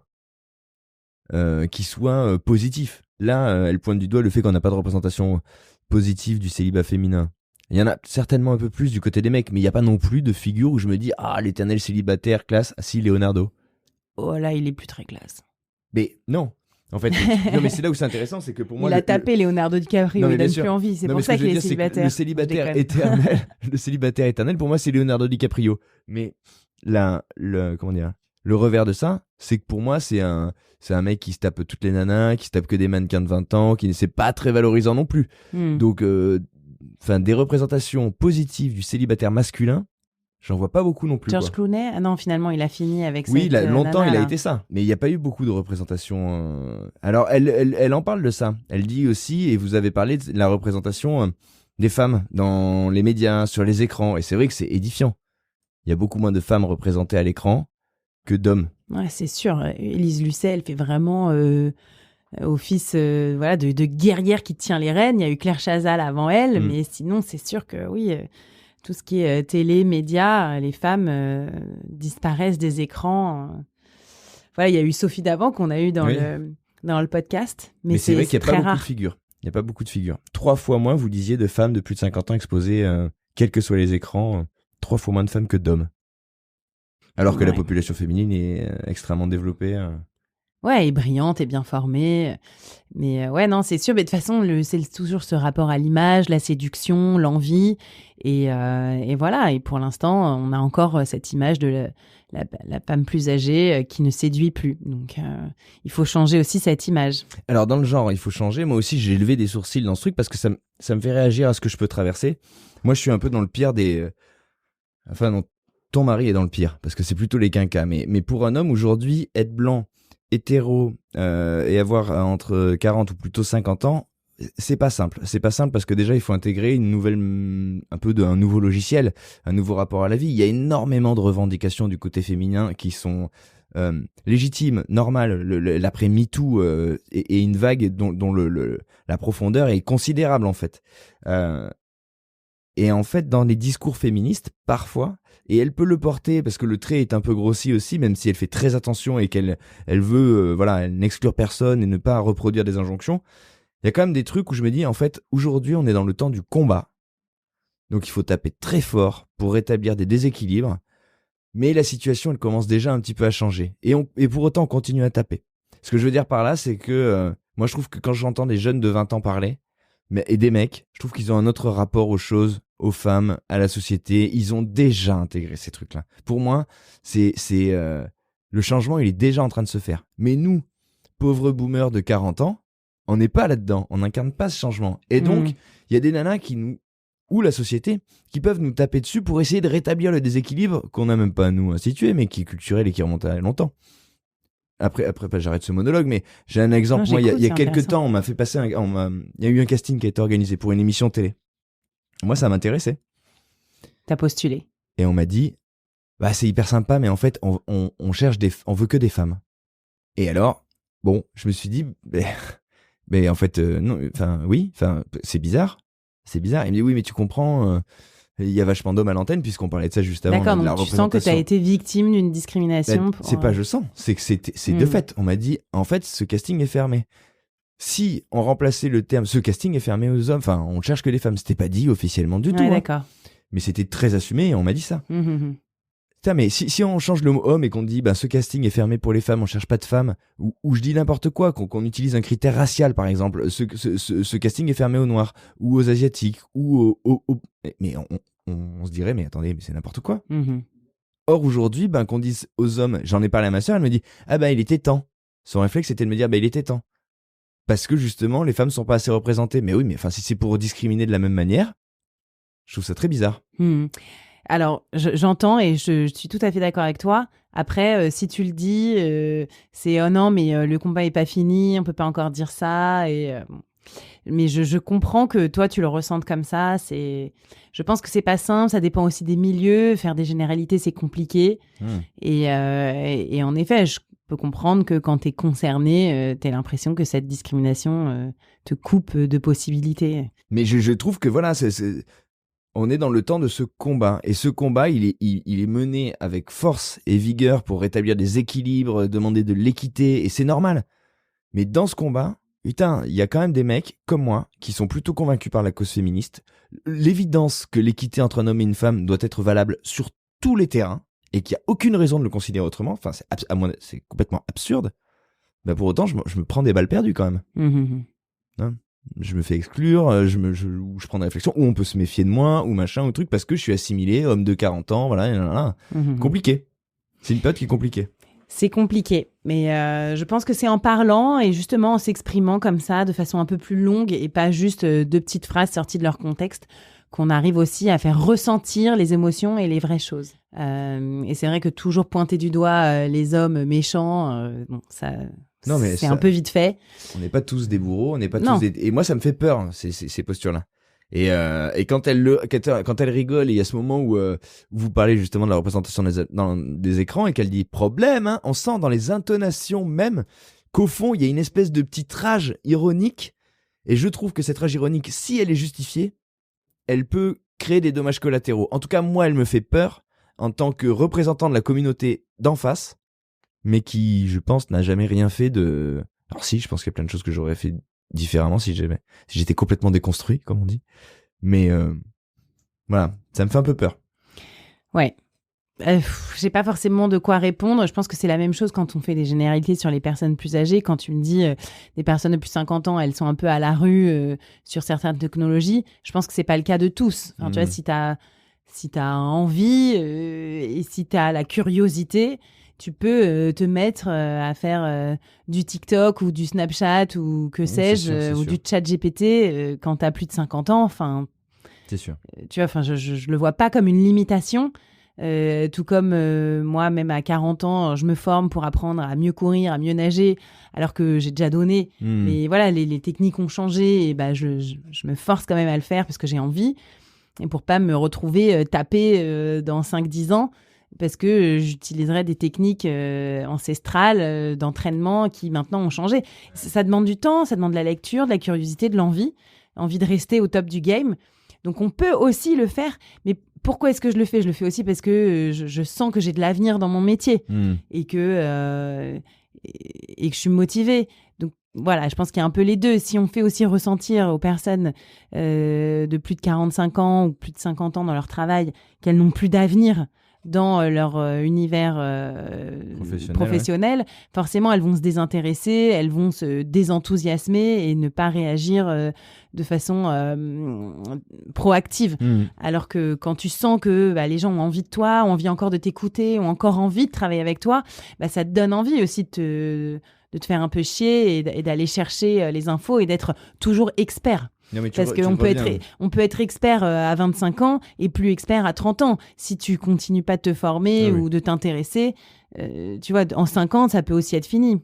B: qui soient positifs. Là, elle pointe du doigt le fait qu'on n'a pas de représentation positive du célibat féminin. Il y en a certainement un peu plus du côté des mecs, mais il n'y a pas non plus de figure où je me dis « Ah, l'éternel célibataire, classe, ah si, Leonardo. »
A: Oh là, il est plus très classe.
B: Mais non. En fait, non, mais c'est là où c'est intéressant, c'est que pour moi...
A: Il a tapé Leonardo DiCaprio, il donne plus envie. C'est pour ça qu'il est célibataire.
B: Le célibataire éternel, pour moi, c'est Leonardo DiCaprio. Mais comment dire, le revers de ça, c'est que pour moi, c'est un mec qui se tape toutes les nanas, qui se tape que des mannequins de 20 ans, qui c'est pas très valorisant non plus. Donc, des représentations positives du célibataire masculin, j'en vois pas beaucoup non plus.
A: George Clooney, ah non, finalement, il a fini avec
B: oui,
A: cette
B: longtemps,
A: nana,
B: il a été ça. Mais il n'y a pas eu beaucoup de représentation. Alors, elle en parle de ça. Elle dit aussi, et vous avez parlé de la représentation des femmes dans les médias, sur les écrans. Et c'est vrai que c'est édifiant. Il y a beaucoup moins de femmes représentées à l'écran que d'hommes.
A: Ouais, c'est sûr. Élise Lucet, elle fait vraiment office de guerrière qui tient les rênes. Il y a eu Claire Chazal avant elle, mais sinon, c'est sûr que oui... tout ce qui est télé, médias, les femmes disparaissent des écrans. Voilà, il y a eu Sophie Davant qu'on a eu dans le podcast. Mais
B: c'est vrai qu'il n'y a pas
A: rare.
B: beaucoup de figures. Il n'y a pas beaucoup de figures. 3 fois moins, vous disiez, de femmes de plus de 50 ans exposées, quels que soient les écrans, 3 fois moins de femmes que d'hommes. Alors que la population féminine est extrêmement développée.
A: Ouais, et brillante et bien formée. Mais non, c'est sûr. Mais de toute façon, c'est toujours ce rapport à l'image, la séduction, l'envie. Et voilà. Et pour l'instant, on a encore cette image de la femme plus âgée qui ne séduit plus. Donc, il faut changer aussi cette image.
B: Alors, dans le genre, il faut changer. Moi aussi, j'ai levé des sourcils dans ce truc parce que ça me fait réagir à ce que je peux traverser. Moi, je suis un peu dans le pire des... Enfin, non, ton mari est dans le pire parce que c'est plutôt les quinquas. Mais pour un homme, aujourd'hui, être blanc, hétéro et avoir entre 40 ou plutôt 50 ans, c'est pas simple. C'est pas simple parce que déjà il faut intégrer un nouveau logiciel, un nouveau rapport à la vie. Il y a énormément de revendications du côté féminin qui sont légitimes, normales. L'après MeToo est une vague dont la profondeur est considérable en fait. Et en fait, dans les discours féministes, parfois, et elle peut le porter parce que le trait est un peu grossi aussi, même si elle fait très attention et qu'elle veut, elle n'exclure personne et ne pas reproduire des injonctions. Il y a quand même des trucs où je me dis, en fait, aujourd'hui, on est dans le temps du combat. Donc, il faut taper très fort pour rétablir des déséquilibres. Mais la situation, elle commence déjà un petit peu à changer. Et pour autant, on continue à taper. Ce que je veux dire par là, c'est que moi, je trouve que quand j'entends des jeunes de 20 ans parler, et des mecs, je trouve qu'ils ont un autre rapport aux choses, aux femmes, à la société. Ils ont déjà intégré ces trucs-là. Pour moi, le changement, il est déjà en train de se faire. Mais nous, pauvres boomers de 40 ans, on n'est pas là-dedans. On n'incarne pas ce changement. Et donc, il y a des nanas ou la société, qui peuvent nous taper dessus pour essayer de rétablir le déséquilibre qu'on n'a même pas nous institué, mais qui est culturel et qui remonte à longtemps. Après, j'arrête ce monologue, mais j'ai un exemple.
A: Non,
B: moi, il y a quelques temps, on m'a fait passer il y a eu un casting qui a été organisé pour une émission télé. Moi, ça m'intéressait.
A: T'as postulé.
B: Et on m'a dit, bah, c'est hyper sympa, mais en fait, on cherche on veut que des femmes. Et alors, bon, je me suis dit, mais en fait, non, oui, c'est bizarre. C'est bizarre. Il me dit, oui, mais tu comprends, il y a vachement d'hommes à l'antenne puisqu'on parlait de ça juste avant.
A: D'accord,
B: de la
A: donc tu sens que tu as été victime d'une discrimination.
B: C'est pas je sens, c'est que c'est de fait. On m'a dit, en fait, ce casting est fermé. Si on remplaçait le terme, ce casting est fermé aux hommes, enfin, on cherche que les femmes. C'était pas dit officiellement du tout.
A: D'accord.
B: Mais c'était très assumé et on m'a dit ça. Putain, mais si on change le mot homme et qu'on dit, ce casting est fermé pour les femmes, on cherche pas de femmes, ou je dis n'importe quoi, qu'on utilise un critère racial, par exemple, ce casting est fermé aux noirs, ou aux asiatiques, ou mais on se dirait, mais attendez, mais c'est n'importe quoi.
A: Mhm.
B: Or, aujourd'hui, qu'on dise aux hommes, j'en ai parlé à ma sœur, elle me dit, il était temps. Son réflexe, c'était de me dire, il était temps. Parce que justement, les femmes sont pas assez représentées. Mais oui, mais si c'est pour discriminer de la même manière, je trouve ça très bizarre.
A: Alors, j'entends et je suis tout à fait d'accord avec toi. Après, si tu le dis, c'est « Oh non, mais le combat est pas fini, on peut pas encore dire ça. » Mais je comprends que toi, tu le ressentes comme ça. Je pense que c'est pas simple, ça dépend aussi des milieux. Faire des généralités, c'est compliqué. Et en effet, je peux comprendre que quand tu es concerné, tu as l'impression que cette discrimination te coupe de possibilités.
B: Mais je trouve que voilà, on est dans le temps de ce combat. Et ce combat, il est mené avec force et vigueur pour rétablir des équilibres, demander de l'équité, et c'est normal. Mais dans ce combat, putain, il y a quand même des mecs comme moi qui sont plutôt convaincus par la cause féministe. L'évidence que l'équité entre un homme et une femme doit être valable sur tous les terrains et qu'il n'y a aucune raison de le considérer autrement, enfin, c'est complètement absurde. Pour autant, je me prends des balles perdues quand même. Hein, je me fais exclure, je prends des réflexions, ou on peut se méfier de moi, ou machin, ou truc, parce que je suis assimilé, homme de 40 ans, voilà. Compliqué. C'est une période qui est compliquée.
A: C'est compliqué, mais je pense que c'est en parlant et justement en s'exprimant comme ça, de façon un peu plus longue et pas juste 2 petites phrases sorties de leur contexte, qu'on arrive aussi à faire ressentir les émotions et les vraies choses. Et c'est vrai que toujours pointer du doigt les hommes méchants, c'est un peu vite fait.
B: On n'est pas tous des bourreaux, on n'est pas tous des... Et moi, ça me fait peur, ces postures-là. Et quand elle rigole, et il y a ce moment où vous parlez justement de la représentation des écrans, et qu'elle dit « problème hein », on sent dans les intonations même qu'au fond, il y a une espèce de petite rage ironique. Et je trouve que cette rage ironique, si elle est justifiée, elle peut créer des dommages collatéraux. En tout cas, moi, elle me fait peur en tant que représentant de la communauté d'en face, mais qui, je pense, n'a jamais rien fait de... Alors si, je pense qu'il y a plein de choses que j'aurais fait différemment si j'étais complètement déconstruit, comme on dit. Mais voilà, ça me fait un peu peur.
A: Ouais. J'ai pas forcément de quoi répondre. Je pense que c'est la même chose quand on fait des généralités sur les personnes plus âgées. Quand tu me dis des personnes de plus de 50 ans, elles sont un peu à la rue sur certaines technologies. Je pense que c'est pas le cas de tous. Enfin, tu vois, si t'as envie et si t'as la curiosité, tu peux te mettre à faire du TikTok ou du Snapchat ou que sais-je, ou du chat GPT quand t'as plus de 50 ans. Enfin,
B: c'est sûr.
A: Tu vois, enfin, je le vois pas comme une limitation. Tout comme moi, même à 40 ans, je me forme pour apprendre à mieux courir, à mieux nager, alors que j'ai déjà donné. Mais voilà, les techniques ont changé et je me force quand même à le faire parce que j'ai envie. Et pour pas me retrouver tapée dans 5-10 ans, parce que j'utiliserais des techniques ancestrales d'entraînement qui maintenant ont changé. Ça demande du temps, ça demande de la lecture, de la curiosité, de l'envie de rester au top du game. Donc on peut aussi le faire, mais pourquoi est-ce que je le fais ? Je le fais aussi parce que je sens que j'ai de l'avenir dans mon métier et que je suis motivée. Donc voilà, je pense qu'il y a un peu les deux. Si on fait aussi ressentir aux personnes de plus de 45 ans ou plus de 50 ans dans leur travail qu'elles n'ont plus d'avenir dans leur univers professionnel, forcément, elles vont se désintéresser, elles vont se désenthousiasmer et ne pas réagir de façon proactive. Alors que quand tu sens que les gens ont envie de toi, ont envie encore de t'écouter, ont encore envie de travailler avec toi, ça te donne envie aussi de te faire un peu chier et d'aller chercher les infos et d'être toujours expert. Non, parce qu'on peut être expert à 25 ans et plus expert à 30 ans. Si tu continues pas de te former ou de t'intéresser, tu vois, en 5 ans, ça peut aussi être fini.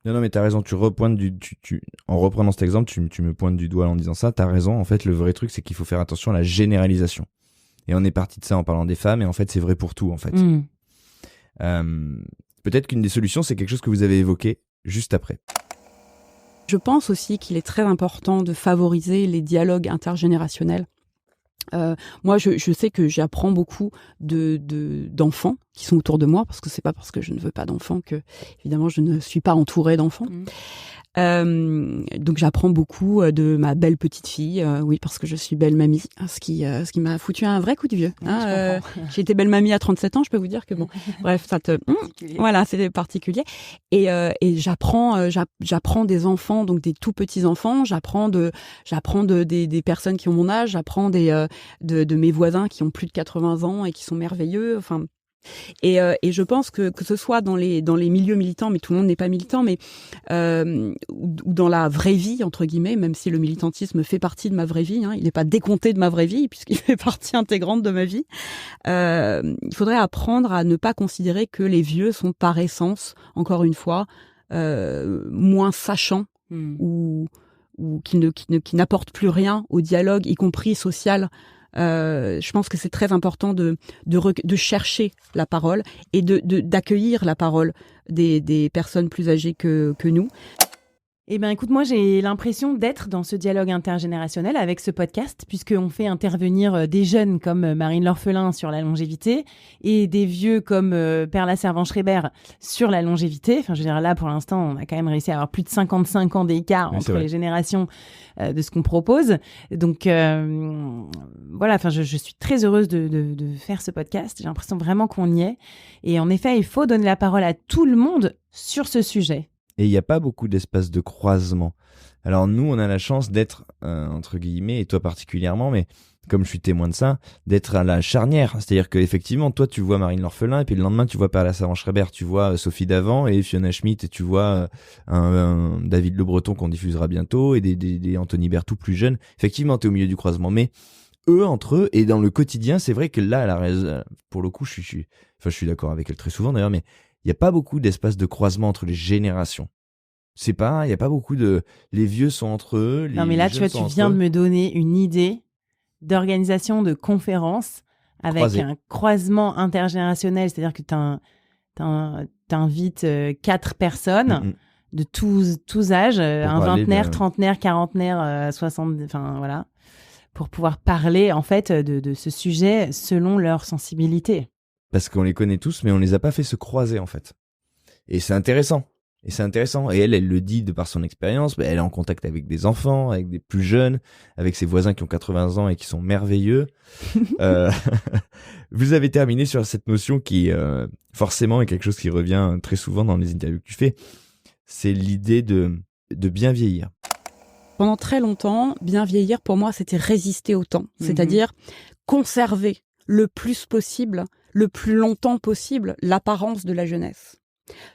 B: Non, mais t'as raison, en reprenant cet exemple, tu me pointes du doigt en disant ça, t'as raison, en fait, le vrai truc, c'est qu'il faut faire attention à la généralisation. Et on est parti de ça en parlant des femmes, et en fait, c'est vrai pour tout, en fait. Peut-être qu'une des solutions, c'est quelque chose que vous avez évoqué juste après.
C: Je pense aussi qu'il est très important de favoriser les dialogues intergénérationnels. Moi, je sais que j'apprends beaucoup d'enfants qui sont autour de moi, parce que c'est pas parce que je ne veux pas d'enfants que, évidemment, je ne suis pas entourée d'enfants. Donc j'apprends beaucoup de ma belle petite fille, oui, parce que je suis belle mamie, ce qui m'a foutu un vrai coup de vieux. J'ai été belle mamie à 37 ans, je peux vous dire que bon, bref, voilà, c'est particulier. Et j'apprends des enfants, donc des tout petits enfants. J'apprends des personnes qui ont mon âge. J'apprends de mes voisins qui ont plus de 80 ans et qui sont merveilleux. Enfin. Et je pense que ce soit dans les milieux militants, mais tout le monde n'est pas militant, mais ou dans la vraie vie entre guillemets, même si le militantisme fait partie de ma vraie vie, il n'est pas décompté de ma vraie vie puisqu'il fait partie intégrante de ma vie. Il faudrait apprendre à ne pas considérer que les vieux sont par essence, encore une fois, moins sachants ou qui n'apportent plus rien au dialogue, y compris social. Je pense que c'est très important de chercher la parole et d'accueillir la parole des personnes plus âgées que nous.
A: Eh bien, écoute, moi, j'ai l'impression d'être dans ce dialogue intergénérationnel avec ce podcast, puisqu'on fait intervenir des jeunes comme Marine L'Orphelin sur la longévité et des vieux comme Perla Servan-Schreiber sur la longévité. Enfin, je veux dire, là, pour l'instant, on a quand même réussi à avoir plus de 55 ans d'écart entre les générations de ce qu'on propose. Donc, voilà, enfin, je suis très heureuse de faire ce podcast. J'ai l'impression vraiment qu'on y est. Et en effet, il faut donner la parole à tout le monde sur ce sujet.
B: Et il n'y a pas beaucoup d'espace de croisement. Alors nous, on a la chance d'être, entre guillemets, et toi particulièrement, mais comme je suis témoin de ça, d'être à la charnière. C'est-à-dire qu'effectivement, toi, tu vois Marine L'Orphelin, et puis le lendemain, tu vois Perla Servan-Schreiber, tu vois Sophie Davant et Fiona Schmidt, et tu vois un David Le Breton qu'on diffusera bientôt, et des Anthony Berthoud plus jeunes. Effectivement, tu es au milieu du croisement, mais eux, entre eux, et dans le quotidien, c'est vrai que là, pour le coup, je suis d'accord avec elle très souvent d'ailleurs, mais il n'y a pas beaucoup d'espace de croisement entre les générations. Il n'y a pas beaucoup les vieux sont entre eux.
A: Non, mais là, tu vois, tu viens de me donner une idée d'organisation de conférences avec un croisement intergénérationnel. C'est-à-dire que t'invites 4 personnes de tous âges, un vingtenaire, trentenaire, quarantenaire, 60, enfin voilà, pour pouvoir parler en fait de ce sujet selon leur sensibilité.
B: Parce qu'on les connaît tous, mais on les a pas fait se croiser en fait. Et c'est intéressant. Et elle le dit de par son expérience. Elle est en contact avec des enfants, avec des plus jeunes, avec ses voisins qui ont 80 ans et qui sont merveilleux. Vous avez terminé sur cette notion qui, forcément, est quelque chose qui revient très souvent dans les interviews que tu fais. C'est l'idée de bien vieillir.
C: Pendant très longtemps, bien vieillir, pour moi, c'était résister au temps. C'est-à-dire conserver le plus possible, le plus longtemps possible, l'apparence de la jeunesse.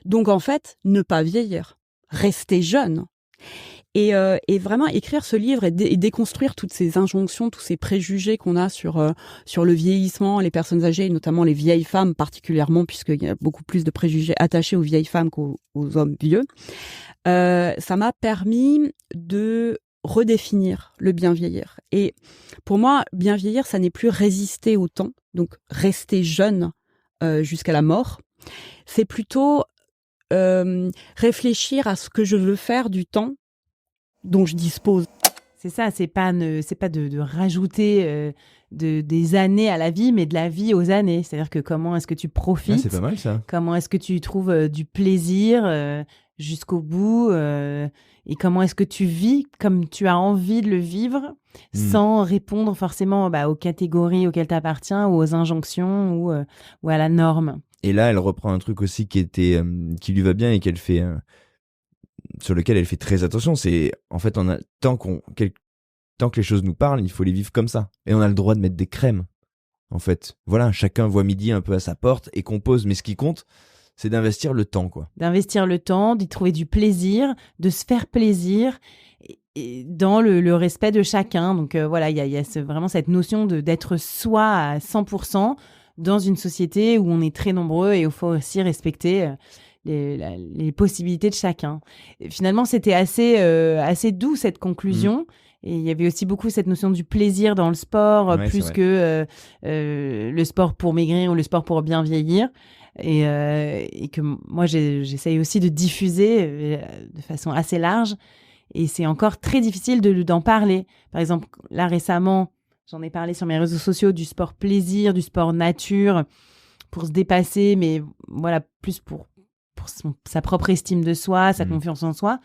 C: Donc, en fait, ne pas vieillir, rester jeune. Et vraiment écrire ce livre et déconstruire toutes ces injonctions, tous ces préjugés qu'on a sur le vieillissement, les personnes âgées, et notamment les vieilles femmes particulièrement, puisqu'il y a beaucoup plus de préjugés attachés aux vieilles femmes qu'aux hommes vieux. Ça m'a permis de redéfinir le bien vieillir. Et pour moi, bien vieillir, ça n'est plus résister au temps, donc rester jeune jusqu'à la mort. C'est plutôt réfléchir à ce que je veux faire du temps dont je dispose.
A: C'est ça, c'est pas de rajouter des années à la vie, mais de la vie aux années. C'est-à-dire que comment est-ce que tu profites,
B: c'est pas mal ça.
A: Comment est-ce que tu trouves du plaisir jusqu'au bout et comment est-ce que tu vis comme tu as envie de le vivre sans répondre forcément aux catégories auxquelles tu appartiens ou aux injonctions ou à la norme.
B: Et là, elle reprend un truc aussi qui lui va bien et qu'elle fait, sur lequel elle fait très attention. C'est en fait, tant que les choses nous parlent, il faut les vivre comme ça. Et on a le droit de mettre des crèmes. En fait, voilà, chacun voit midi un peu à sa porte et compose. Mais ce qui compte, c'est d'investir le temps, quoi.
A: D'investir le temps, d'y trouver du plaisir, de se faire plaisir. Et dans le respect de chacun. Donc voilà, il y a vraiment cette notion d'être soi à 100%. Dans une société où on est très nombreux et où il faut aussi respecter les possibilités de chacun. Et finalement, c'était assez doux cette conclusion. Et il y avait aussi beaucoup cette notion du plaisir dans le sport, plus que le sport pour maigrir ou le sport pour bien vieillir. Et que moi, j'essaye aussi de diffuser de façon assez large. Et c'est encore très difficile d'en parler. Par exemple, là récemment, j'en ai parlé sur mes réseaux sociaux du sport plaisir, du sport nature, pour se dépasser, mais voilà, plus pour sa propre estime de soi, sa confiance en soi.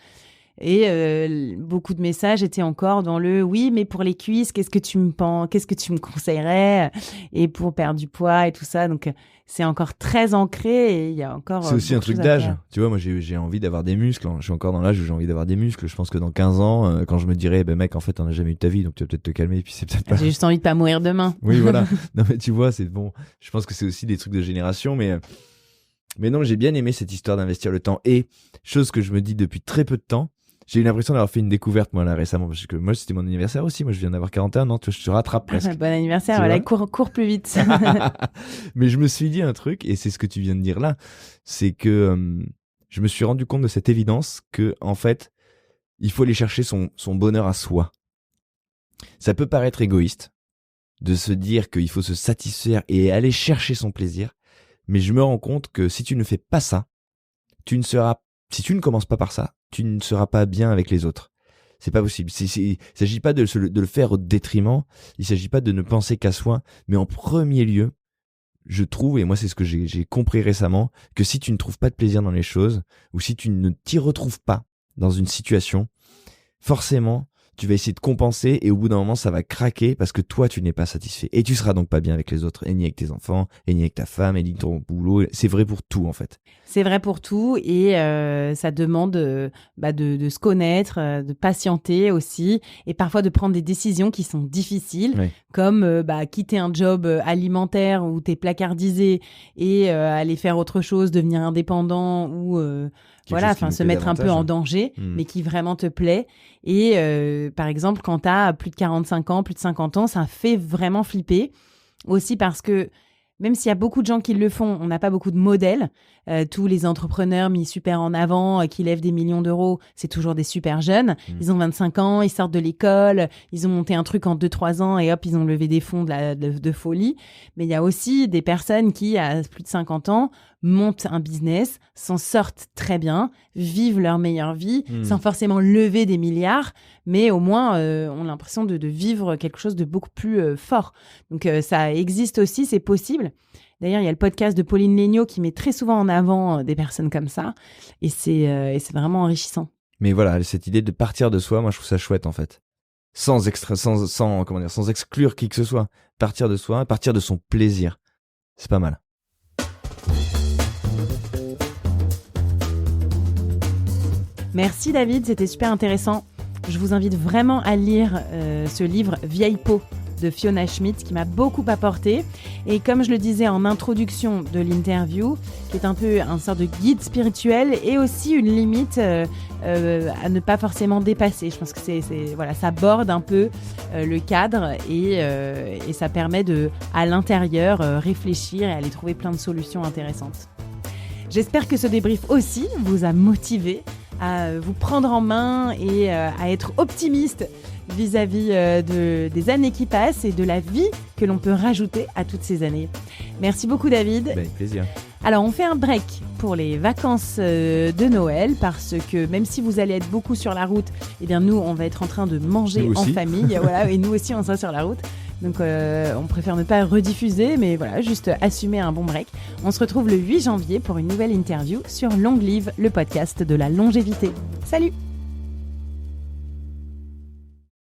A: Et beaucoup de messages étaient encore dans le « oui, mais pour les cuisses, qu'est-ce que tu me conseillerais ?» Et pour perdre du poids et tout ça. Donc, c'est encore très ancré et il y a encore...
B: C'est aussi un truc d'âge. Tu vois, moi, j'ai envie d'avoir des muscles. Je suis encore dans l'âge où j'ai envie d'avoir des muscles. Je pense que dans 15 ans, quand je me dirais, mec, en fait, t'en as jamais eu de ta vie, donc tu vas peut-être te calmer. Et puis c'est peut-être pas...
A: J'ai juste envie de pas mourir demain.
B: Oui, voilà. Non, mais tu vois, c'est bon. Je pense que c'est aussi des trucs de génération, mais non, j'ai bien aimé cette histoire d'investir le temps. Et chose que je me dis depuis très peu de temps, j'ai eu l'impression d'avoir fait une découverte, moi, là, récemment. Parce que moi, c'était mon anniversaire aussi. Moi, je viens d'avoir 41 ans. Je te rattrape presque.
A: Bon anniversaire. Voilà, cours plus vite.
B: Mais je me suis dit un truc, et c'est ce que tu viens de dire là, c'est que je me suis rendu compte de cette évidence que, en fait, il faut aller chercher son bonheur à soi. Ça peut paraître égoïste de se dire qu'il faut se satisfaire et aller chercher son plaisir. Mais je me rends compte que si tu ne fais pas ça, si tu ne commences pas par ça, tu ne seras pas bien avec les autres. C'est pas possible. Il s'agit pas de le faire au détriment. Il s'agit pas de ne penser qu'à soi. Mais en premier lieu, je trouve, et moi c'est ce que j'ai compris récemment, que si tu ne trouves pas de plaisir dans les choses, ou si tu ne t'y retrouves pas dans une situation, forcément, tu vas essayer de compenser et au bout d'un moment, ça va craquer parce que toi, tu n'es pas satisfait. Et tu seras donc pas bien avec les autres, et ni avec tes enfants, et ni avec ta femme, et ni avec ton boulot. C'est vrai pour tout, en fait.
A: C'est vrai pour tout et ça demande de se connaître, de patienter aussi et parfois de prendre des décisions qui sont difficiles,
B: oui.
A: Comme quitter un job alimentaire où t'es placardisé et aller faire autre chose, devenir indépendant ou... se mettre un peu en danger, mais qui vraiment te plaît. Et par exemple, quand tu as plus de 45 ans, plus de 50 ans, ça fait vraiment flipper. Aussi parce que même s'il y a beaucoup de gens qui le font, on n'a pas beaucoup de modèles. Tous les entrepreneurs mis super en avant, qui lèvent des millions d'euros, c'est toujours des super jeunes. Ils ont 25 ans, ils sortent de l'école, ils ont monté un truc en 2-3 ans et hop, ils ont levé des fonds de folie. Mais il y a aussi des personnes qui, à plus de 50 ans, montent un business, s'en sortent très bien, vivent leur meilleure vie, sans forcément lever des milliards, mais au moins ont l'impression de vivre quelque chose de beaucoup plus fort. Donc ça existe aussi, c'est possible. D'ailleurs, il y a le podcast de Pauline Léniaud qui met très souvent en avant des personnes comme ça, et c'est vraiment enrichissant.
B: Mais voilà, cette idée de partir de soi, moi je trouve ça chouette en fait. Sans exclure qui que ce soit. Partir de soi, partir de son plaisir. C'est pas mal.
A: Merci David, c'était super intéressant. Je vous invite vraiment à lire ce livre Vieille peau de Fiona Schmidt qui m'a beaucoup apporté. Et comme je le disais en introduction de l'interview, qui est un peu un sorte de guide spirituel et aussi une limite à ne pas forcément dépasser. Je pense que ça borde un peu le cadre et ça permet de, à l'intérieur, réfléchir et aller trouver plein de solutions intéressantes. J'espère que ce débrief aussi vous a motivé à vous prendre en main et à être optimiste vis-à-vis des années qui passent et de la vie que l'on peut rajouter à toutes ces années. Merci beaucoup David.
B: Avec plaisir.
A: Alors on fait un break pour les vacances de Noël parce que même si vous allez être beaucoup sur la route, eh bien nous on va être en train de manger en famille, voilà, et nous aussi on sera sur la route. Donc on préfère ne pas rediffuser, mais voilà, juste assumer un bon break. On se retrouve le 8 janvier pour une nouvelle interview sur Long Live, le podcast de la longévité. Salut!